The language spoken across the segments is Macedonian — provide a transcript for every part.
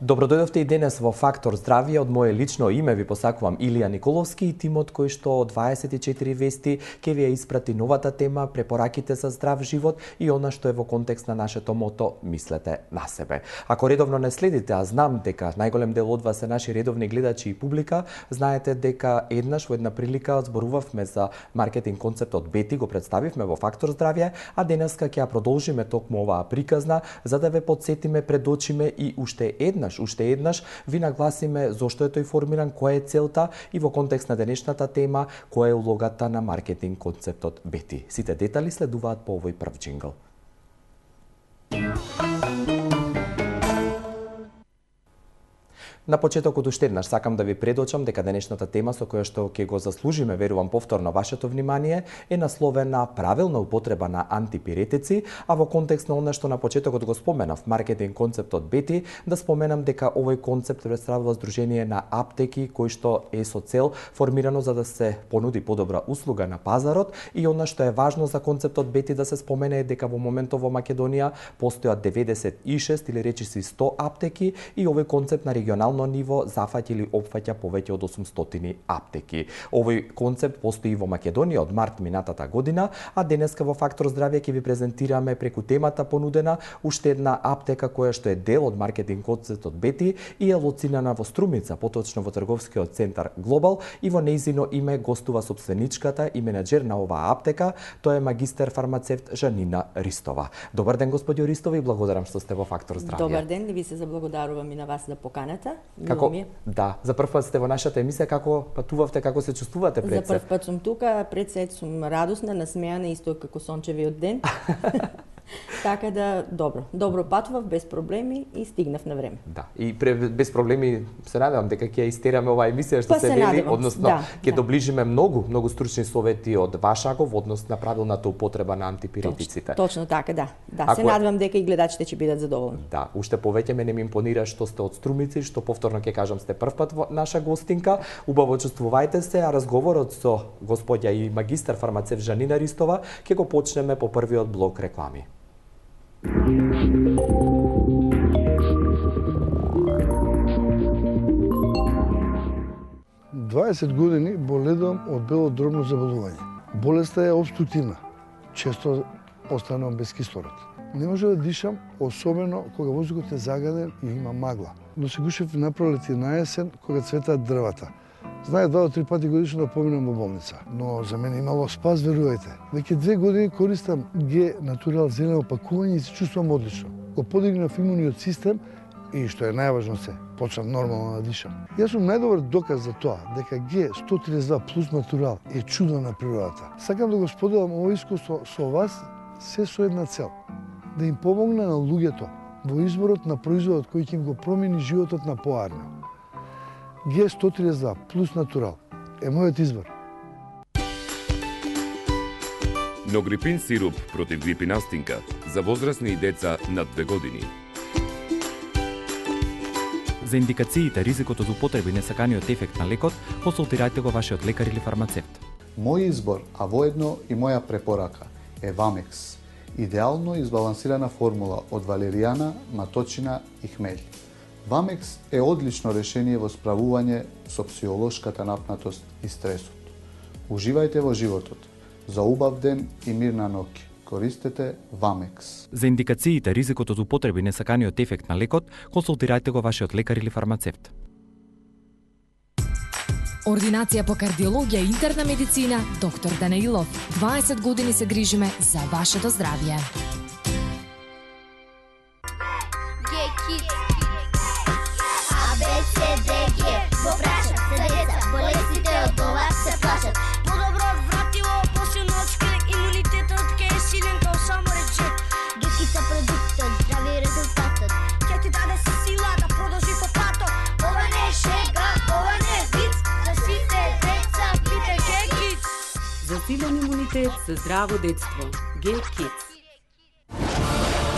Добродојдовте и денес во Фактор здравје. Од мое лично име ви посакувам Илија Николовски и тимот кој што од 24 вести ќе ви ја испрати новата тема, препораките за здрав живот и она што е во контекст на нашето мото "Мислете на себе". Ако редовно не следите, а знам дека најголем дел од вас се наши редовни гледачи и публика, знаете дека еднаш во една прилика зборувавме за маркетинг концептот Бети, го представивме во Фактор здравје, а денеска ќе ја продолжиме токму оваа приказна за да ве потсетиме, предочиме и уште еднаш ви нагласиме зошто е тој формиран, која е целта и во контекст на денешната тема, која е улогата на маркетинг концептот Бети. Сите детали следуваат по овој прв џингл. На почетокот уште еднаш сакам да ви предочам дека денешната тема со која што ќе го заслужиме, верувам повторно вашето внимание, е насловена правилна употреба на антипиретици, а во контекст на она што на почетокот го споменав, маркетинг концептот Бети, да споменам дека овој концепт представува здружение на аптеки кој што е со цел формирано за да се понуди подобра услуга на пазарот и она што е важно за концептот Бети да се спомене е дека во моментов во Македонија постојат 96 или речиси 100 аптеки и овој концепт на регионално ниво зафаќа или опфаќа повеќе од 800 аптеки. Овој концепт постои во Македонија од март минатата година, а денеска во Фактор здравје ќе ви презентираме преку темата понудена уште една аптека која што е дел од маркетинг концептот Бети и е лоцирана во Струмица, поточно во трговскиот центар Глобал, и во нејзино име гостува сопственичката и менаџер на оваа аптека, тоа е магистер фармацевт Жанина Ристова. Добар ден господјо Ристова и благодарам што сте во Фактор здравје. Добар ден, ви се заблагодарувам и на вас за поканата. Како да, за прв пат сте во нашата емисија, како патувавте, како се чувствувате пред се? За прв пат сум тука, пред се сум радосна, насмеана, исто како сончевиот ден. Така да, добро патував, без проблеми и стигнав на време. Да, и без проблеми се надевам дека ќе истераме оваа емисија што се вели, односно ќе доближиме многу стручни совети од вашаго во однос на правилната употреба на антипиретиците. Точно така, да. Се надевам дека и гледачите ќе бидат задоволни. Да, уште повеќе мене ми импонира што сте од Струмици, што повторно ќе кажам сте прв пат во наша гостинка. Убаво чувствувајте се, а разговорот со господја и магистар фармацевт Жанина Ристова ќе го почнеме по првиот блок реклами. 20 години боледувам од белодробно заболување. Болеста е обструктивна. Често останувам без кислород. Не може да дишам, особено кога воздухот е загаден и има магла. Но се гушев на пролет и на есен кога цветаат дрвата. Знае 2 до 3 пати годишно да поминам во болница, но за мене имало спас, верувајте. Веќе 2 години користам Г Натурал зелено опакување и се чувствувам одлично. Го подигнав имуниот систем и што е најважно се, почнав нормално да дишам. Јас сум најдобар доказ за тоа дека Г 132 плюс Натурал е чудо на природата. Сакам да го споделам ово искуство со вас се со една цел, да им помогне на луѓето во изборот на производот кој ќе им го промени животот на поарно. Г 132 плюс Натурал е мојот избор. Ногрипин сируп против грипи настинка за возрастни и деца над 2 години. За индикациите, ризикот од употреба и несаканиот ефект на лекот, консултирајте го вашиот лекар или фармацевт. Мој избор, а воедно и моја препорака е Вамекс. Идеално избалансирана формула од валеријана, маточина и хмелј. Вамекс е одлично решение во справување со психолошката напнатост и стресот. Уживајте во животот. За убав ден и мирна ноќ. Користете Вамекс. За индикациите, ризикот од употреба и несаканиот ефект на лекот, консултирајте го вашиот лекар или фармацевт. Ординација по кардиологија и интерна медицина, доктор Данаилов. 20 години се грижиме за вашето здравје. Засилен имунитет за здраво детство. Г-Kids.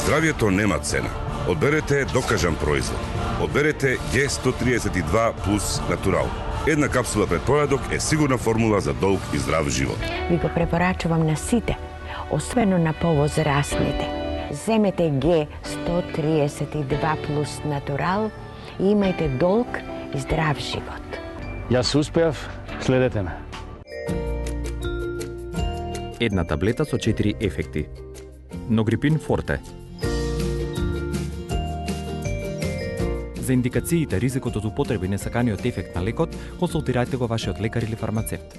Здравјето нема цена. Одберете докажан производ. Одберете Г132 плюс Натурал. Една капсула пред појадок е сигурна формула за долг и здрав живот. Ви го препорачувам на сите, освено на повозрастните. Земете Г132 плюс Натурал и имајте долг и здрав живот. Јас успеав, следете ме. Една таблета со 4 ефекти. Ногрипин Форте. За индикациите, ризикот од употреба и несаканиот ефект на лекот, консултирајте го вашиот лекар или фармацевт.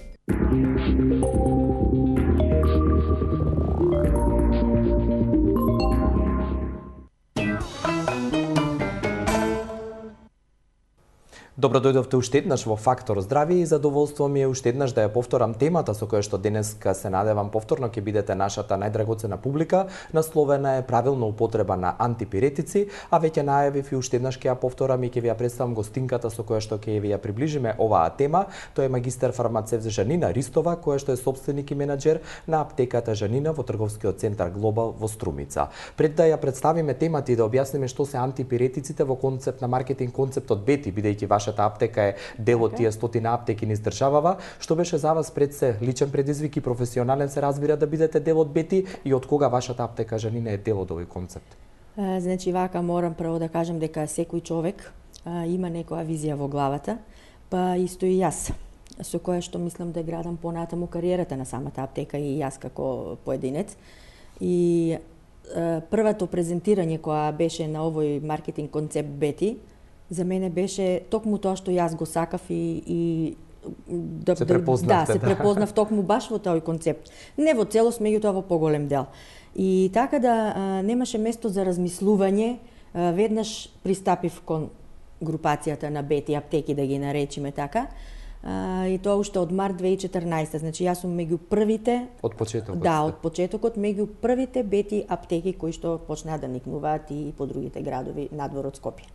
Добро дојдовте уште еднаш во Фактор здравје и задоволство ми е уште еднаш да ја повторам темата со која што денеска се надевам повторно ќе бидете нашата најдрагоцена публика. Насловена е правилна употреба на антипиретици, а веќе најавив и уште еднаш ќе ја повторам и ќе ви ја представам гостинката со која што ќе ви ја приближиме оваа тема. Тој е магистар фармацевт Жанина Ристова, која што е собственик и менаџер на аптеката Жанина во трговскиот центар Глобал во Струмица. Пред да ја представиме темата и да објасниме што се антипиретиците во концепт на маркетинг концептот Бети, бидејќи вашата аптека е дел од тие стотина аптеки низ државава, што беше за вас пред се личен предизвик и професионален се разбира да бидете дел од Бети и од кога вашата аптека Жанина е дел од овој концепт? Значи вака морам прво да кажам дека секој човек има некоја визија во главата, па исто и јас, со која што мислам да градам понатаму кариерата на самата аптека и јас како поединец. И првото презентирање која беше на овој маркетинг концепт Бети, за мене беше токму тоа што јас го сакав и се препознавте. Се препознав токму баш во тој концепт. Не во целост, меѓутоа во поголем дел. И така да немаше место за размислување, веднаш пристапив кон групацијата на Бети аптеки, да ги наречиме така. И тоа уште од март 2014, значи јас сум меѓу првите од почетокот. Да, од почетокот меѓу првите Бети аптеки кои што почнаа да никнуваат и по другите градови надвор од Скопје.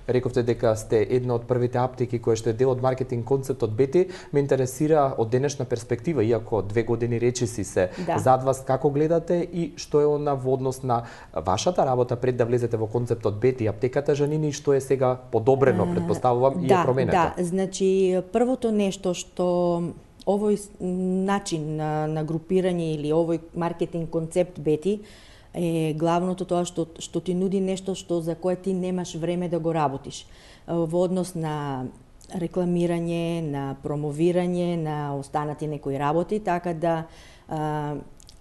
Рековте дека сте една од првите аптеки која што е дел од маркетинг концептот Бети. Ме интересира од денешна перспектива, иако 2 години речиси се зад вас, како гледате и што е она во однос на вашата работа пред да влезете во концептот Бети, аптеката Жанини, што е сега подобрено, предпоставувам, и е променето? Да, значи првото нешто што овој начин на групирање или овој маркетинг концепт Бети е главното тоа што ти нуди нешто што за кое ти немаш време да го работиш. Во однос на рекламирање, на промовирање, на останати некои работи, така да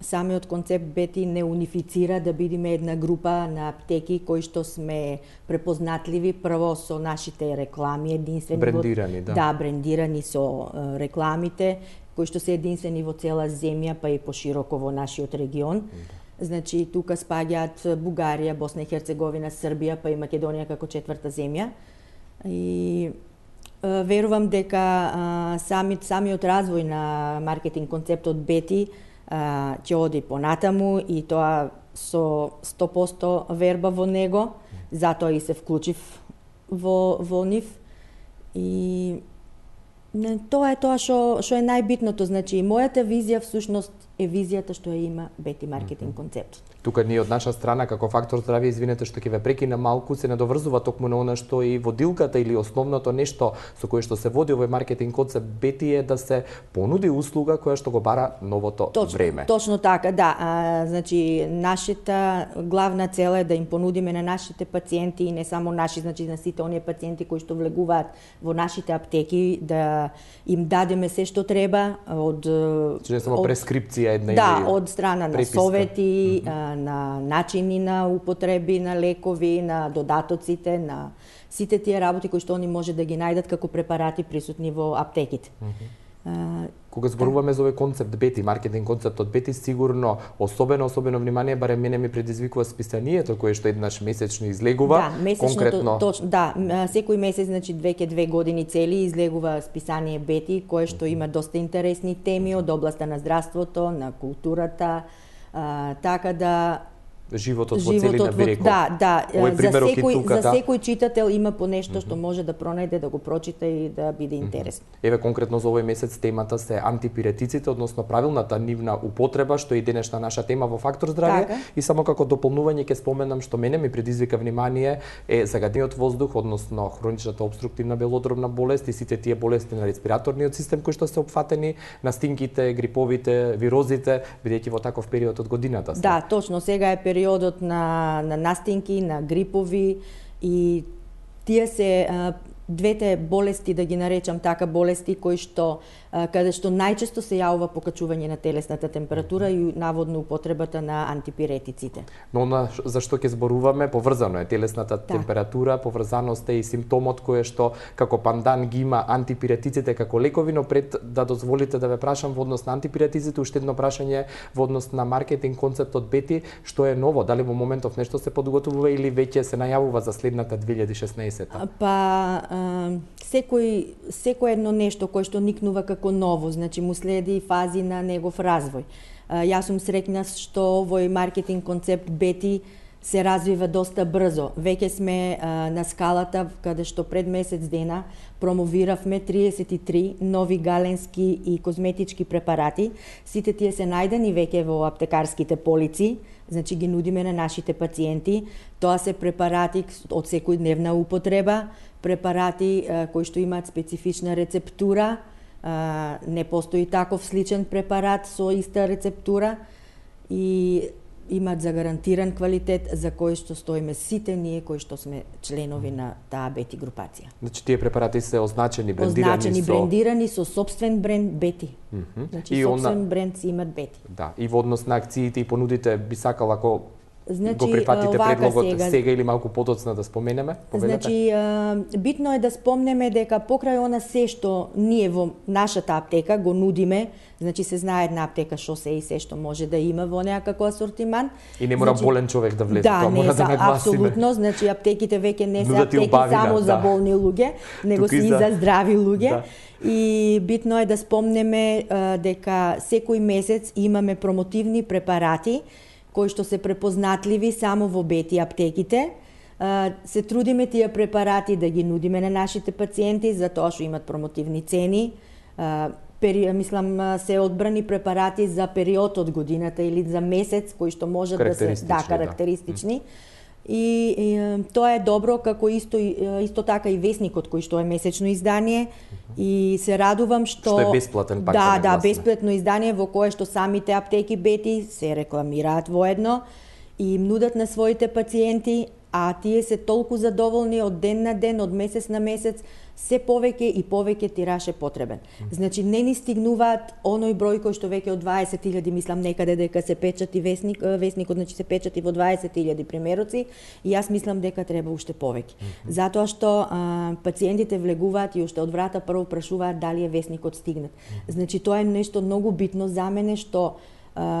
самиот концепт Бети не унифицира да бидиме една група на аптеки кои што сме препознатливи прво со нашите реклами, единствени брендирани, да, брендирани со рекламите, кои што се единствени во цела земја, па и пошироко во нашиот регион. Значи, тука спаѓаат Бугарија, Босна и Херцеговина, Србија, па и Македонија како четврта земја. И верувам дека самиот развој на маркетинг концептот Бети ќе оди понатаму и тоа со 100% верба во него, затоа и се вклучив во нив. И тоа е тоа што е најбитното, значи мојата визија всушност е визијата што ја има Бети маркетинг концепт. Тука ние од наша страна како Фактор здравје, извинете што ќе ве прекина малку, се надоврзува токму на она што и водилката или основното нешто со кое што се води овој маркетинг концепт Бети е да се понуди услуга која што го бара новото време. Точно така, да. Значи нашата главна цел е да им понудиме на нашите пациенти и не само наши, значи на сите оние пациенти кои што влегуваат во нашите аптеки, да им дадеме се што треба од не само прескрипција една да, или од страна на совети, на начини на употреби на лекови, на додатоците, на сите тие работи кои што они може да ги најдат како препарати присутни во аптеките. Кога зборуваме за овој концепт Бети, маркетинг концептот Бети, сигурно особено внимание, барем мене ми предизвикува списанието кое што еднаш месечно излегува. Да, месечното, точно, да, секој месец, значи веќе 2 години цели излегува списание Бети, кое што има доста интересни теми од областа на здравството, на културата, така да животот во целина би рекол. Да, за секој читател има по нешто што може да пронајде, да го прочита и да биде интересно. Еве конкретно за овој месец темата се антипиретиците, односно правилната нивна употреба, што е денешна наша тема во Фактор здравје. И само како дополнување ќе споменам што мене ми предизвика внимание е загадениот воздух, односно хроничната опструктивна белодробна болест и сите тие болести на респираторниот систем кои што се опфатени, настинките, гриповите, вирозите, бидејќи во таков период од годината се. Да, точно, сега е периодот на настинки, на грипови и Тие се двете болести, да ги наречам така, болести кои што каде што најчесто се јавува покачување на телесната температура и наводно употребата на антипиретиците. Но она за што ќе зборуваме поврзано е телесната температура, поврзаност е и симптомот кој што како пандан ги има антипиретиците како лекови, но пред да дозволите да ве прашам во однос на антипиретиците, уште едно прашање во однос на маркетинг концептот Бети, што е ново? Дали во моментов нешто се подготвува или веќе се најавува за следната 2016-та? Секој едно нешто кое што никнува како ново, значи му следи фази на негов развој. Јас сум среќна што овој маркетинг концепт Бети се развива доста брзо. Веќе сме на скалата каде што пред месец дена промовиравме 33 нови галенски и козметички препарати. Сите тие се најдени веќе во аптекарските полици, значи ги нудиме на нашите пациенти. Тоа се препарати од секојдневна употреба, препарати кои што имаат специфична рецептура, не постои таков сличен препарат со иста рецептура и имаат загарантиран квалитет за кој што стоиме сите ние кои што сме членови на таа Бети групација. Значи тие препарати се означени, брендирани со собствен бренд Бети. Значи и собствен бренд си имат Бети. Да, и во однос на акциите и понудите би сакала ако го прифатите предлогот сега или малку подоцна да споменеме? Значи, битно е да спомнеме дека покрај она се што ние во нашата аптека го нудиме, значи се знае една аптека што се и се што може да има во неа како асортиман. И не мора болен човек да влезе, тоа мора да нагласиме. Апсолутно, значи аптеките веќе не се аптеки само за болни луѓе, него се и за здрави луѓе. И битно е да спомнеме дека секој месец имаме промотивни препарати кои што се препознатливи само во Бети аптеките. Се трудиме тие препарати да ги нудиме на нашите пациенти, затоа што имат промотивни цени. Мислам, се одбрани препарати за период од годината или за месец, кои што можат да се карактеристични. И тоа е добро, како исто така и Весникот, кој што е месечно издание. И се радувам што е бесплатен пак. Да, бесплатно издание во кое што самите аптеки Бети се рекламираат воедно и им нудат на своите пациенти, а тие се толку задоволни од ден на ден, од месец на месец, се повеќе и повеќе тираж е потребен. Значи не ни стигнуваат оној број кој што веќе од 20.000, мислам некаде дека се печати Весникот, значи се печати во 20.000 примероци и јас мислам дека треба уште повеќе. Затоа што пациентите влегуваат и уште од врата прво прашуваат дали е Весникот стигнат. Значи тоа е нешто многу битно за мене што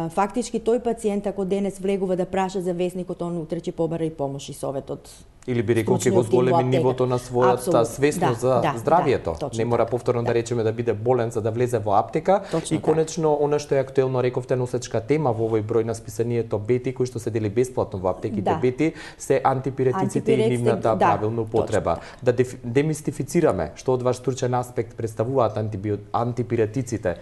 фактички тој пациент ако денес влегува да праша за Весникот, он утре ќе побара и помош и совет од или би рекол ќе го зголеми нивото на својата свесност за здравието. Не мора повторно да речеме да биде болен за да влезе во аптека. И конечно, она што е актуелно, рековте, носечка тема во овој број на списанието Бети, кои што се дели бесплатно во аптеките Бети, се антипиретиците и нивната правилна употреба. Да демистифицираме што од ваш стручен аспект представуваат антипиретиците.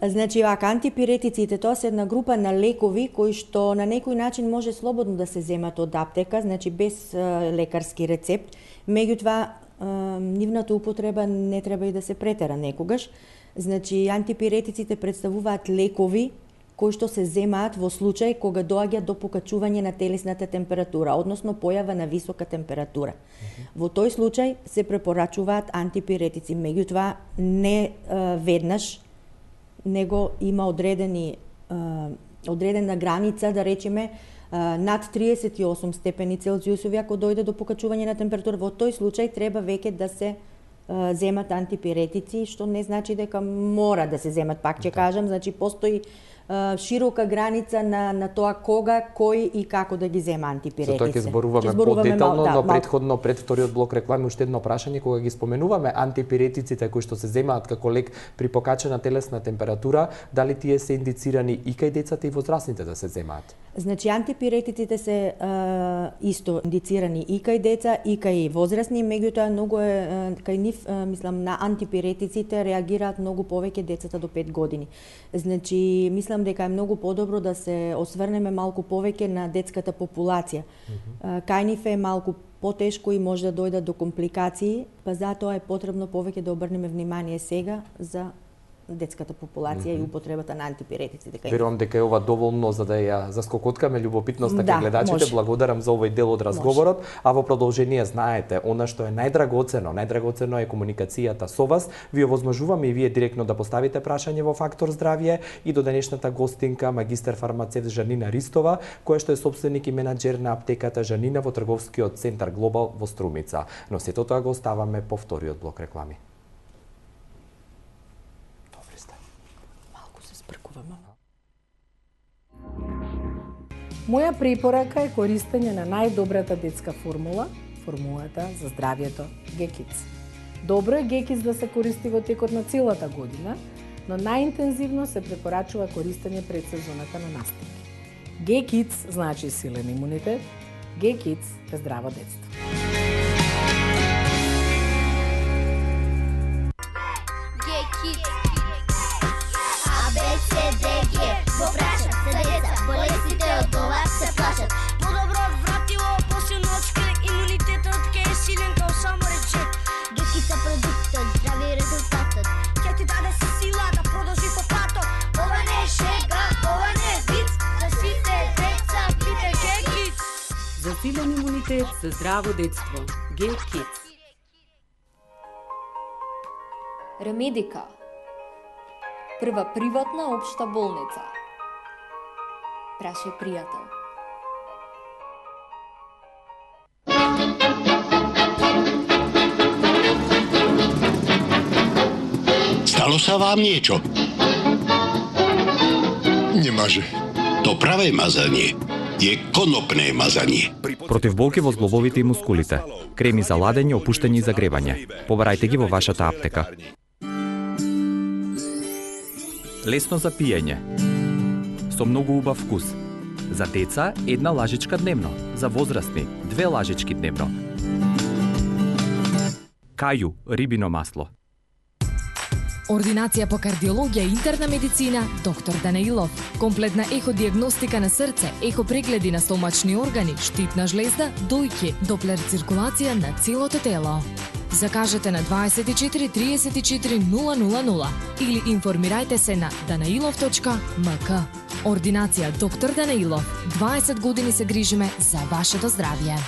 Значи, антипиретиците, тоа се една група на лекови кои што на некој начин може слободно да се земат од аптека, значи без лекарски рецепт. Меѓутоа, нивната употреба не треба и да се претера некогаш. Значи, антипиретиците представуваат лекови кои што се земаат во случај кога доаѓа до покачување на телесната температура, односно појава на висока температура. Во тој случај се препорачуваат антипиретици, меѓутоа не веднаш, него има одредена граница, да речеме, над 38 степени Целзиусови, ако дојде до покачување на температура, во тој случај треба веќе да се земат антипиретици, што не значи дека мора да се земат, пак ќе кажам, значи постои широка граница на тоа кога, кој и како да ги зема антипиретици. За тоа ќе зборуваме подетално, но претходно пред вториот блок реклами уште едно прашање, кога ги споменуваме антипиретиците кои што се земаат како лек при покачена телесна температура, дали тие се индицирани и кај децата и возрастните да се земаат? Значи антипиретиците се исто индицирани и кај деца и кај возрастни, меѓутоа многу кај нив, мислам, на антипиретиците реагираат многу повеќе децата до 5 години. Значи мислам дека е многу подобро да се осврнеме малку повеќе на детската популација. Кај нив е малку потешко и може да дојдат до компликации, па затоа е потребно повеќе да обрнеме внимание сега за детската популација и употребата на антипиретици. Верувам дека е ова доволно за да ја заскокоткаме љубопитноста кај гледачите. Може. Благодарам за овој дел од разговорот, а во продолжение знаете, она што е најдрагоцено е комуникацијата со вас. Ви овозможуваме и вие директно да поставите прашање во Фактор здравје и до денешната гостинка магистер фармацевт Жанина Ристова, која што е собственик и менаџер на аптеката Жанина во трговскиот центар Глобал во Струмица. Но сето тоа го оставаме по вториот блок реклами. Добри сте. Малку се спркуваме. Моја препорака е користење на најдобрата детска формулата за здравјето G-Kids. Добро е G-Kids да се користи во текот на целата година, но најинтензивно се препорачува користење пред сезоната на настапи. G-Kids значи силен имунитет, G-Kids е здраво детство. G-Kids А, Б, С, Д, Г Го прашат за деца, болестите од ова се плашат. Подобро од вратило, посилно од шкрек, имунитетот ке е силен као само речек. G-Kids е продуктот, здрави резултатот, ќе ти даде сила да продолжи по патот. Ова не е шега, ова не е виц, за сите деца пите G-Kids. За силен имунитет, за здраво детство. G-Kids. Ремедика. Прва приватна општа болница. Прашај пријател. Stalo sa vám niečo? Немаже. To pravé mazanie je konopné mazanie. Против болки во зглобовите и мускулите. Креми за ладење, опуштање и загревање. Побарајте ги во вашата аптека. Лесно за пиење. Со многу убав вкус. За деца, 1 лажичка дневно. За возрастни, 2 лажички дневно. Кају, рибино масло. Ординација по кардиологија и интерна медицина, доктор Данаилов. Комплетна еходиагностика на срце, ехопрегледи на стомачни органи, штитна жлезда, дојке, доплер циркулација на целото тело. Закажете на 24 34 000 или информирајте се на danailov.mk. Ординација доктор Данаилов. 20 години се грижиме за вашето здравје.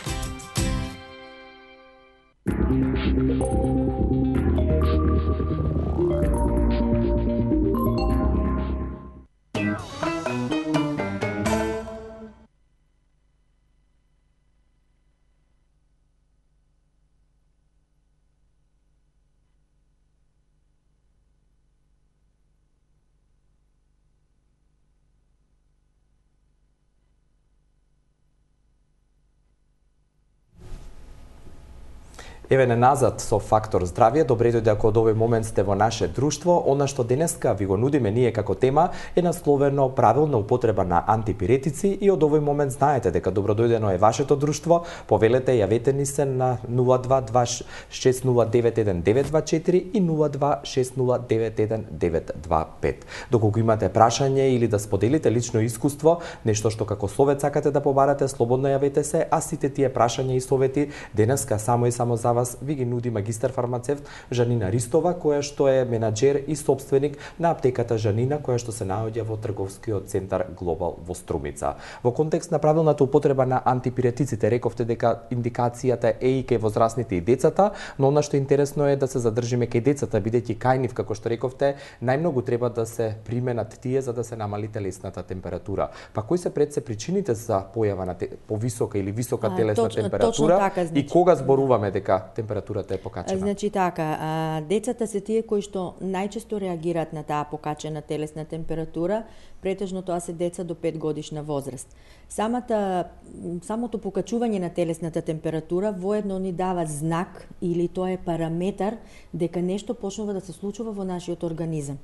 Еве назад со Фактор здравје. Добре дојде ако од овој момент сте во наше друштво. Она што денеска ви го нудиме ние како тема е насловено правилна употреба на антипиретици и од овој момент знаете дека добродојдено е вашето друштво. Повелете, јавете ни се на 0226091924 и 0260919925. Доколку имате прашање или да споделите лично искуство, нешто што како совет сакате да побарате, слободно јавете се, а сите тие прашања и совети денеска само и само за вас ви ги нуди магистер фармацевт Жанина Ристова, која што е менаџер и собственик на аптеката Жанина, која што се наоѓа во трговскиот центар Глобал во Струмица. Во контекст на правилната употреба на антипиретиците, рековте дека индикацијата е и кај возрастните и децата, но она што интересно е да се задржиме кај децата, бидејќи кај нив, како што рековте, најмногу треба да се применат тие за да се намали телесната температура. Па кои се пред се причините за појава на повисока или висока телесна температура така, значи, и кога зборуваме дека температурата е покачена? Значи така, децата се тие кои што најчесто реагираат на таа покачена телесна температура, претежно тоа се деца до 5 годишна возраст. Самото покачување на телесната температура воедно ни дава знак или тоа е параметар дека нешто почнува да се случува во нашиот организам.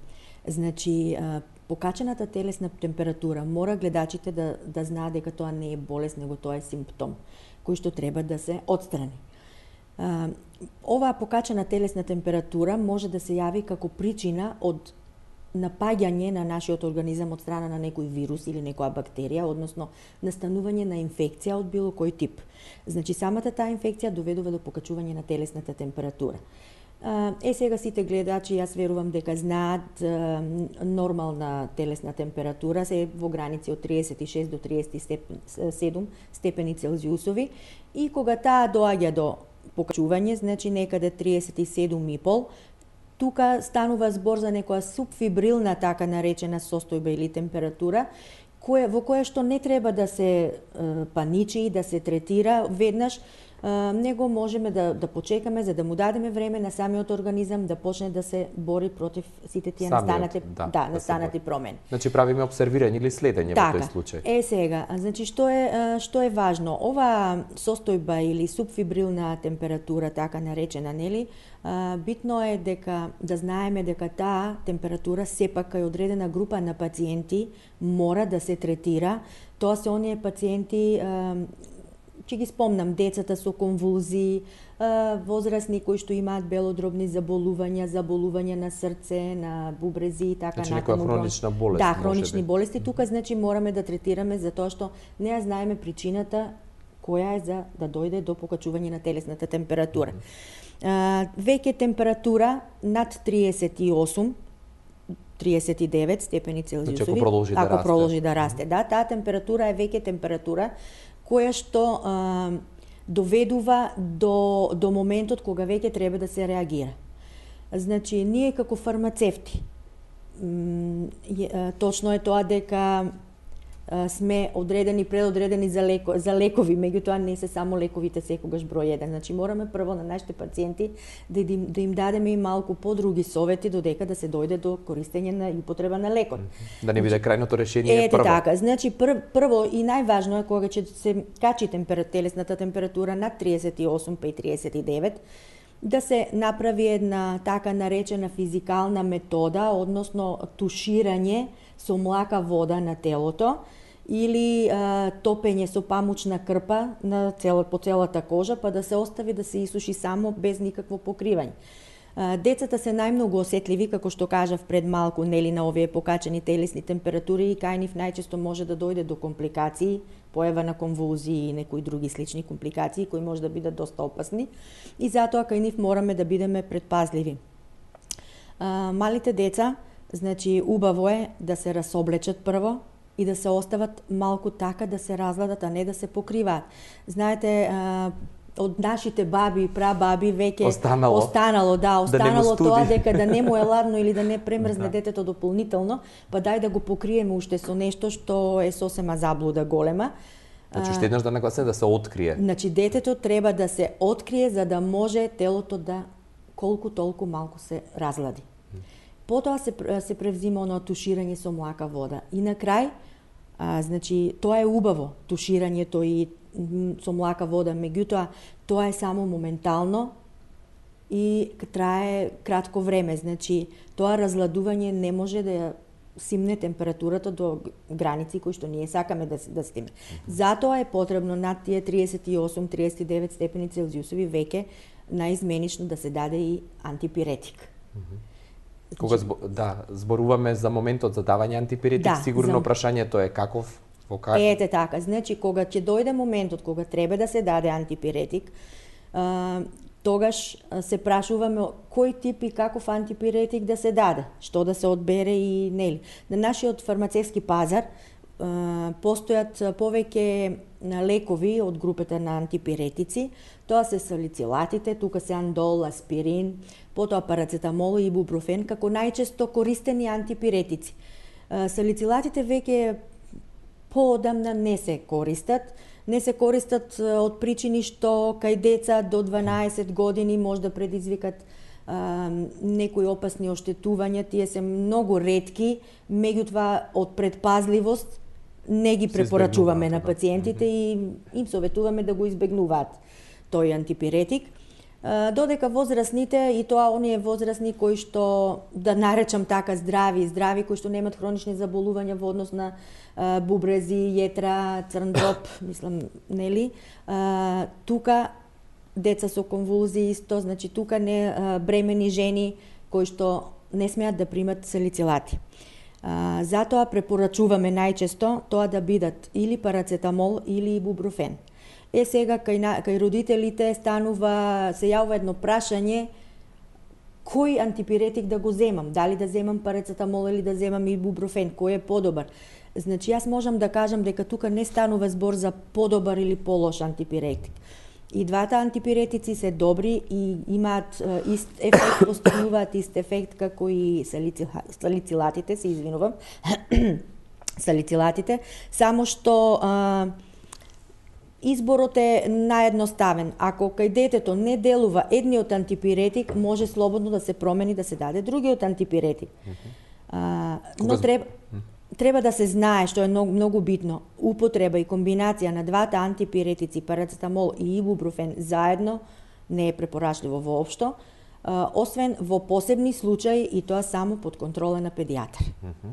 Значи, покачената телесна температура мора гледачите да знаат дека тоа не е болест, него тоа е симптом кој што треба да се отстрани. Оваа покачена телесна температура може да се јави како причина од напаѓање на нашиот организам од страна на некој вирус или некоја бактерија, односно настанување на инфекција од било кој тип. Значи, самата таа инфекција доведува до покачување на телесната температура. Сега сите гледачи, јас верувам дека знаат нормална телесна температура се во граници од 36 до 37 степени Целзиусови и кога таа доаѓа до покачување, значи некаде 37,5, тука станува збор за некоја субфибрилна така наречена состојба или температура, во која што не треба да се паничи и да се третира веднаш, него можеме да почекаме за да му дадеме време на самиот организам да почне да се бори против сите тие настанати промени. Значи правиме обсервирање или следење во тој случај. Сега, значи што е важно? Ова состојба или субфибрилна температура, така наречена, нели? Битно е дека да знаеме дека таа температура сепак кај одредена група на пациенти мора да се третира. Тоа се оние пациенти, ќе ги спомнам, децата со конвулзии, возрастни кои што имаат белодробни заболувања на срце, на бубрези и така натаму. Значи некоја хронична болест. Да, хронични болести. Тука значи мораме да третираме затоа што не ја знаеме причината која е за да дојде до покачување на телесната температура. Веќе температура над 38 39 степени Целзиусови, ако продолжи да расте. Да, таа температура е веќе температура која што доведува до моментот кога веќе треба да се реагира. Значи, ние како фармацевти, точно е тоа дека сме предодредени за лекови, меѓутоа не се само лековите секогаш број 1. Значи мораме прво на нашите пациенти да им дадеме и малку подруги совети додека да се дојде до користење на и употреба на лекот. Да не биде крајното решение прво. Така, значи прво и најважно е кога ќе се качи телесната температура над 38 па и 39, да се направи една така наречена физикална метода, односно туширање со млака вода на телото или топење со памучна крпа по целата кожа, па да се остави да се исуши само без никакво покривање. Децата се најмногу осетливи, како што кажав пред малку, нели, на овие покачени телесни температури и кај нив најчесто може да дојде до компликации, појава на конвулзии и некои други слични компликации кои може да бидат доста опасни и затоа кај нив мораме да бидеме предпазливи. Малите деца, значи убаво е да се расоблечат прво и да се остават малку така да се разладат, а не да се покриваат. Знаете, од нашите баби и прабаби веќе останало тоа дека да не му е ладно или да не премрзне детето дополнително, па дај да го покриеме уште со нешто што е сосема заблуда голема. Значи уште еднаш да нагласиме да се открие. Значи детето треба да се открие за да може телото да колку толку малку се разлади. Потоа се превзима оно туширање со млака вода. И на крај, значи тоа е убаво, туширањето и со млака вода, меѓутоа тоа е само моментално и трае кратко време. Значи тоа разладување не може да симне температурата до граници кои што ние сакаме да стиме. Затоа е потребно над тие 38-39 степени Целзиусови веќе наизменично да се даде и антипиретик. Кога зборуваме за моментот за давање антипиретик, сигурно прашањето е каков? Ете така, значи кога ќе дојде моментот кога треба да се даде антипиретик, тогаш се прашуваме кој тип и каков антипиретик да се даде, што да се одбере и нели. На нашиот фармацевски пазар постојат повеќе лекови од групата на антипиретици. Тоа се салицилатите, тука се андол, аспирин, потоа парацетамол и ибупрофен како најчесто користени антипиретици. Салицилатите веќе поодамна не се користат. Не се користат од причини што кај деца до 12 години може да предизвикат некои опасни оштетувања. Тие се многу ретки, меѓутоа од предпазливост не ги препорачуваме на пациентите и им советуваме да го избегнуваат тој антипиретик. Додека возрастните, и тоа оние возрастни кои што, да наречам така, здрави, кои што немат хронични заболувања во однос на бубрези, јетра, црн дроб, мислам, нели? Тука деца со конвулзии исто, значи тука не бремени жени кои што не смеат да примат салицилати. Затоа препорачуваме најчесто тоа да бидат или парацетамол или ибупрофен. Сега кај родителите се јавува едно прашање кој антипиретик да го земам, дали да земам парацетамол или да земам ибупрофен, кој е подобар. Значи, јас можам да кажам дека тука не станува збор за подобар или полош антипиретик. И двата антипиретици се добри и имаат ист ефект, постигнуваат ист ефект како и салицилатите, се извинувам, салицилатите, само што изборот е наедноставен. Ако кај детето не делува едниот антипиретик, може слободно да се промени, да се даде другиот антипиретик. Но треба да се знае, што е многу битно, употреба и комбинација на двата антипиретици, парацетамол и ибупрофен заедно не е препорачливо воопшто, освен во посебни случаи и тоа само под контрола на педијатар,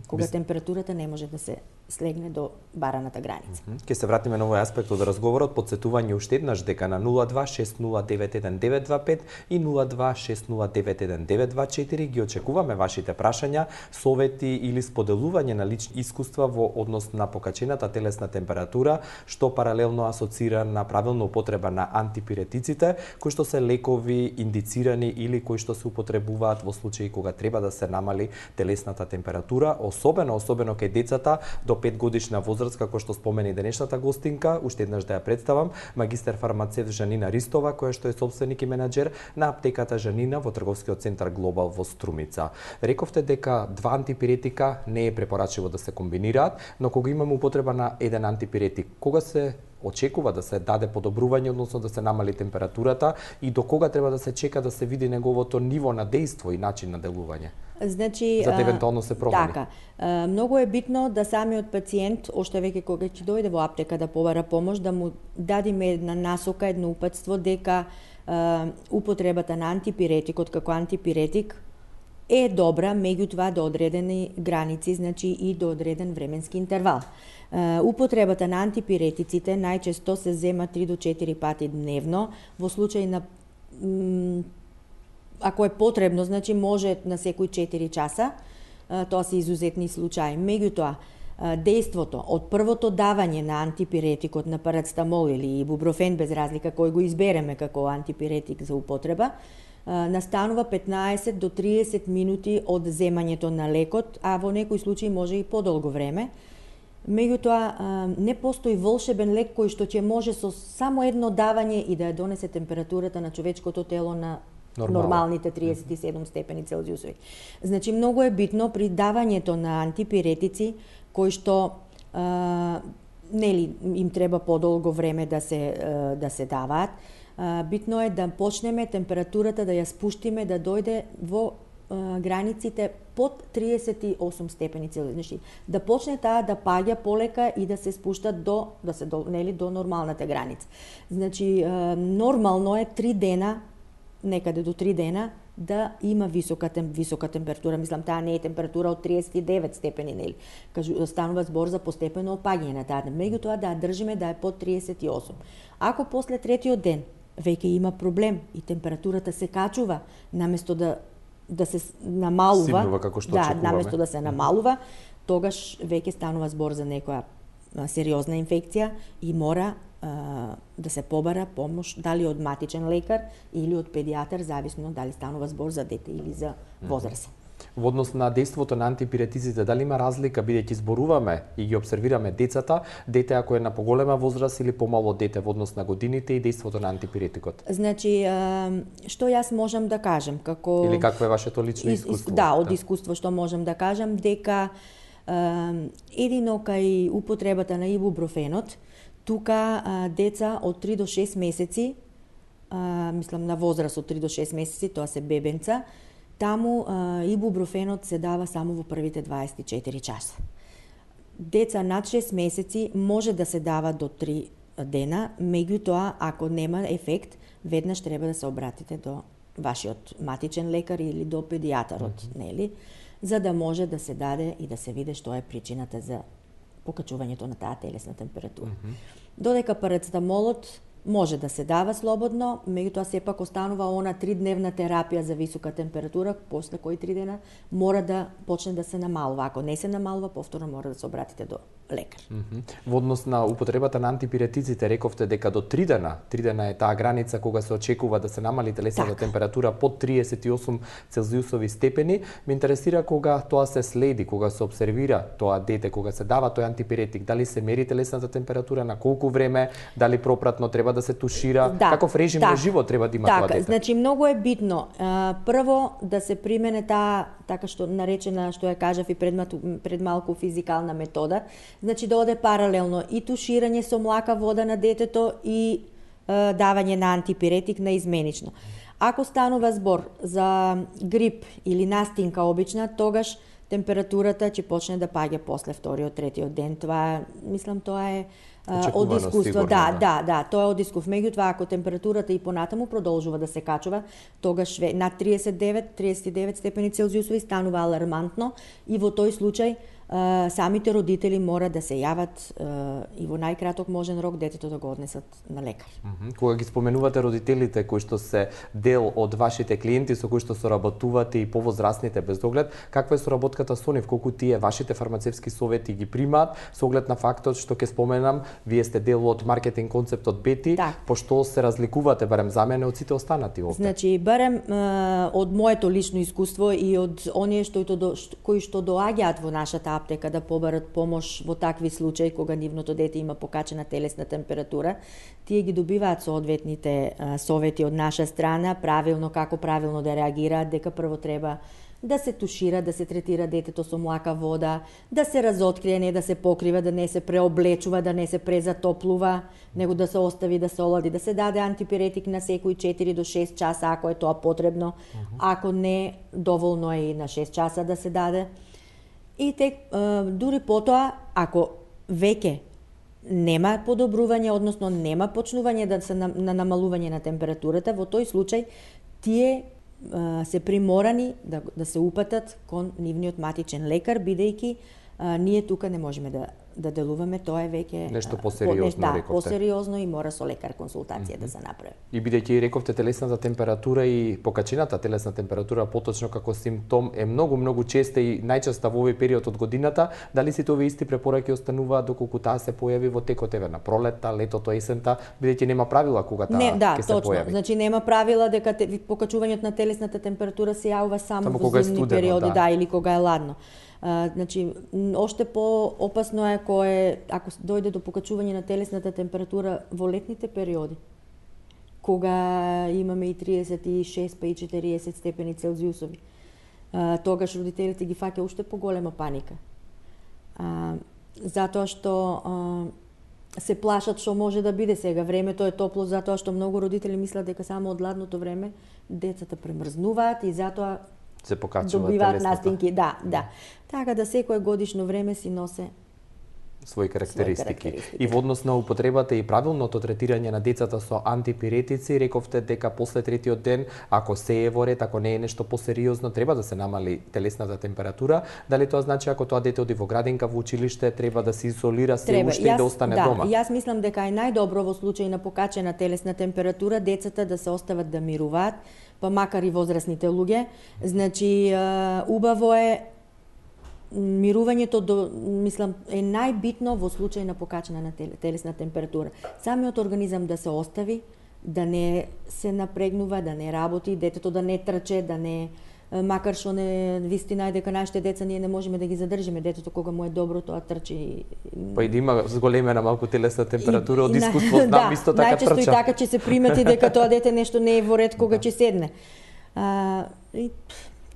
кога температурата не може да се слегне до бараната граница. Ке се вратиме на овој аспект од разговорот, подсетување уште еднаш дека на 0260911925 и 0260911924 ги очекуваме вашите прашања, совети или споделување на лични искуства во однос на покачената телесна температура, што паралелно асоцира на правилна употреба на антипиретиците, кои што се лекови индицирани или кои што се употребуваат во случаи кога треба да се намали телесната температура, особено кај децата до 5 годишна возраст, како што спомени денешната гостинка, уште еднаш да ја представам, магистер фармацевт Жанина Ристова, која што е собственик и менаџер на аптеката Жанина во трговскиот центар Глобал во Струмица. Рековте дека два антипиретика не е препорачливо да се комбинираат, но кога имаме употреба на еден антипиретик, кога се очекува да се даде подобрување, односно да се намали температурата и до кога треба да се чека да се види неговото ниво на дејство и начин на делување? Значи, за да евентуално се промени. Така. Многу е битно да самиот пациент, оште веќе кога ќе дојде во аптека да побара помош, да му дадиме една насока, едно упатство дека употребата на антипиретикот како антипиретик е добра, меѓутоа до одредени граници, значи и до одреден временски интервал. Употребата на антипиретиците најчесто се зема 3 до 4 пати дневно, во случај на ако е потребно, значи може на секој 4 часа, тоа се изузетни случаи. Меѓутоа, дејството од првото давање на антипиретикот, на парацетамол или ибупрофен, без разлика кој го избереме како антипиретик за употреба, настанува 15 до 30 минути од земањето на лекот, а во некои случаи може и подолго време. Меѓутоа, не постои волшебен лек кој што ќе може со само едно давање и да ја донесе температурата на човечкото тело на нормалните 37 степени Целзиусови. Значи, многу е битно при давањето на антипиретици кои што нели им треба подолго време да се даваат. Битно е да почнеме температурата да ја спуштиме да дојде во границите под 38 степени Целзиус. Значи, да почне таа да паѓа полека и да се спушта до нормалната граница. Значи, нормално е 3 дена, некаде до 3 дена, да има висока температура. Мислам, таа не е температура од 39 степени, нели? Станува збор за постепено опаѓање на таа. Меѓутоа да ја држиме да е под 38. Ако после третиот ден веќе има проблем и температурата се качува, наместо да се намалува, симнува, како што очекуваме. наместо да се намалува, тогаш веќе станува збор за некоја сериозна инфекција и мора да се побара помош дали од матичен лекар или од педијатар, зависно дали станува збор за дете или за возраст. Во однос на дејството на антипиретиците, дали има разлика, бидејќи зборуваме и ги обсервираме децата, дете ако е на поголема возраст или помало дете во однос на годините и дејството на антипиретикот? Значи, што јас можам да кажам како или какво е вашето лично искуство? Да, од искуство што можам да кажам дека едино кај употребата на ибупрофенот, тука деца од 3 до 6 месеци, мислам на возраст од 3 до 6 месеци, тоа се бебенца, таму ибупрофенот се дава само во првите 24 часа. Деца над 6 месеци може да се дава до 3 дена, меѓутоа ако нема ефект, веднаш треба да се обратите до вашиот матичен лекар или до педијатарот, нели, за да може да се даде и да се види што е причината за покачувањето на таа телесна температура. Додека парацетамолот може да се дава слободно, меѓутоа сепак останува она 3-дневна терапија за висока температура, после кои 3 дена мора да почне да се намалува. Ако не се намалува, повторно мора да се обратите до лекар. Во однос на употребата на антипиретиците, рековте дека до 3 дена е таа граница кога се очекува да се намали телесната температура под 38 целзиусови степени. Ме интересира кога тоа се следи, кога се обсервира тоа дете, кога се дава тој антипиретик, дали се мери телесната температура, на колку време, дали пропратно треба да се тушира, каков режим на живот треба да има тоа дете? Значи многу е битно прво да се примене таа така што наречена, што ја кажав и пред малку, физикална метода. Значи да оде паралелно и туширање со млака вода на детето и давање на антипиретик наизменично. Ако станува збор за грип или настинка обична, тогаш температурата ќе почне да паѓа после вториот, третиот ден. Това, мислам, тоа е од искуство. Да, тоа е од искуство. Меѓутоа, ако температурата и понатаму продолжува да се качува, тогаш над 39 степени Целзиусови станува алармантно и во тој случај самите родители мора да се јават и во најкраток можен рок детето да го однесат на лекар. Кога ги споменувате родителите кои што се дел од вашите клиенти со кои што соработувате и повозрастните без оглед, каква е соработката со нив, колку тие вашите фармацевски совети ги примаат, со оглед на фактот што ќе споменам, вие сте дел од маркетинг концептот Бети, пошто се разликувате барем за мене од сите останати овде? Значи, барем од моето лично искуство и од оние кои што доаѓаат во нашата аптека да побарат помош во такви случаи кога нивното дете има покачена телесна температура, тие ги добиваат соодветните совети од наша страна, како правилно да реагираат, дека прво треба да се тушира, да се третира детето со млака вода, да се разоткрие, не да се покрива, да не се преоблечува, да не се презатоплува, него да се остави да се олади, да се даде антипиретик на секои 4 до 6 часа, ако е тоа потребно, ако не, доволно е и на 6 часа да се даде. И дури потоа, ако веќе нема подобрување, односно нема почнување на намалување на температурата, во тој случај тие се приморани да се упатат кон нивниот матичен лекар, бидејќи ние тука не можеме да делуваме, тоа е веќе нешто посериозно, рековте. Посериозно и мора со лекар консултација да се направи. И бидејќи рековте телесната температура и покачената телесна температура поточно како симптом е многу честа и најчеста во овој период од годината, дали сите овие исти препораки остануваат доколку таа се појави во текот на пролетта, летото, есента, бидејќи нема правила кога таа ќе се појави? Значи нема правила дека покачувањето на телесната температура се јавува само во зимни периоди, или кога е ладно. Значи, оште по-опасно е ако дојде до покачување на телесната температура во летните периоди, кога имаме и 36 па и 40 степени Целзиусови. Тогаш родителите ги фаќа уште поголема паника. Затоа што се плашат што може да биде сега. Времето е топло затоа што многу родители мислат дека само од ладното време децата премрзнуваат и затоа се покачува добиваат настинки. Да. Така да секое годишно време си носе своји карактеристики. И во однос на употребата и правилното третирање на децата со антипиретици, рековте дека после третиот ден, ако се е во ред, ако не е нешто посериозно, треба да се намали телесната температура. Дали тоа значи ако тоа дете оди во градинка, во училиште, треба да се изолира се уште и да остане дома? Јас мислам дека е најдобро во случај на покачена телесна температура децата да се остават да мируваат, па макар и возрастните луѓе. Значи, убаво е мирувањето, мислам, е најбитно во случај на покачена на телесна температура. Самиот организам да се остави, да не се напрегнува, да не работи, детето да не трче, да не, макар што не вистина е дека нашите деца ние не можеме да ги задржиме, детето кога му е добро тоа трчи. Па и да има зголемена малку телесна температура, од искуство знам исто така трча. Најчесто и така ќе се примети дека тоа дете нешто не е во ред кога ќе седне.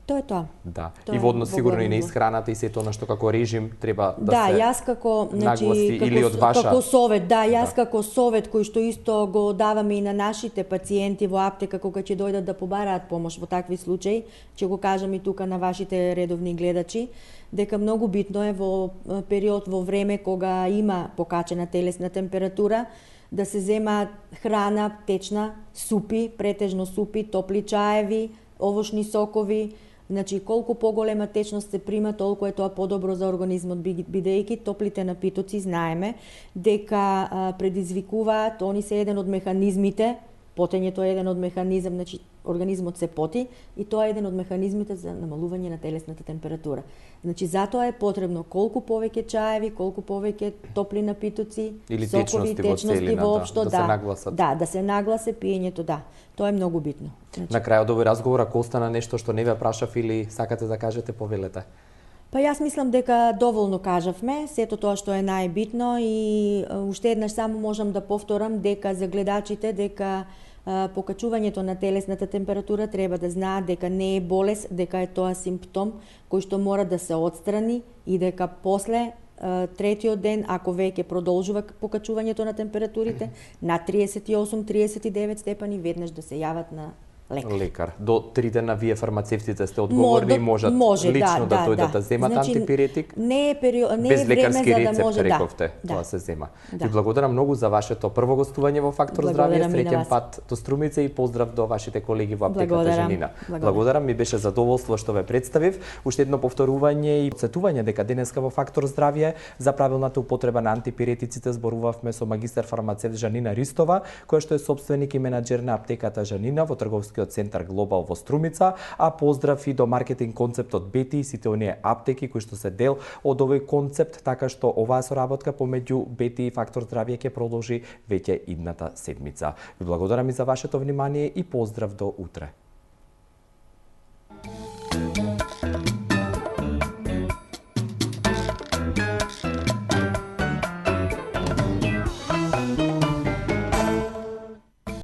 Тоа е тоа. Да. И во однос сигурно и на исхраната и сето она што како режим треба да се јас како, нагласи или од ваша... како совет, јас како совет кој што исто го даваме и на нашите пациенти во аптека кога ќе дојдат да побараат помош во такви случаи, ќе го кажам и тука на вашите редовни гледачи, дека многу битно е во период во време кога има покачена телесна температура, да се зема храна течна, супи, претежно супи, топли чаеви, овошни сокови, Значи, колку поголема течност се прима, толку е тоа подобро за организмот, бидејќи топлите напитоци знаеме дека предизвикуваат, они се еден од механизмите, потењето е еден од механизам, значи организмот се поти и тоа е еден од механизмите за намалување на телесната температура. Значи затоа е потребно колку повеќе чаеви, колку повеќе топли напитоци, или сокови, течности воопшто, да се нагласат. Да се нагласе пиењето, да. Тоа е многу битно. Значи, на крајот овој разговор, ако остана нешто што не ве прашав или сакате да кажете, повелете. Па јас мислам дека доволно кажавме, сето тоа што е најбитно и уште еднаш само можам да повторам дека за гледачите дека покачувањето на телесната температура треба да знаат дека не е болест, дека е тоа симптом кој што мора да се отстрани и дека после третиот ден, ако веќе продолжува покачувањето на температурите на 38-39 степени, веднаш да се јават на лекар. До 3 дена вие фармацевтите сте одговорни и можат лично да дојдат да земат антипиретик. Не е без лекарски време рецепт, за да може рековте, тоа се зема. Ви благодарам многу за вашето прво гостување во Фактор здравје. Среќен пат до Струмица и поздрав до вашите колеги во аптеката Жанина. Благодарам, ми беше задоволство што ве представив. Уште едно повторување и подсетување дека денеска во Фактор здравје за правилната употреба на антипиретиците зборувавме со магистар фармацевт Жанина Ристова, која што е сопственик и менаџер на аптеката Жанина во трговскиот центар Глобал во Струмица, а поздрав и до маркетинг концептот Бети и сите оние аптеки кои што се дел од овој концепт, така што оваа соработка помеѓу Бети и Фактор здравје ќе продолжи веќе идната седмица. Ви благодарам и за вашето внимание и поздрав до утре.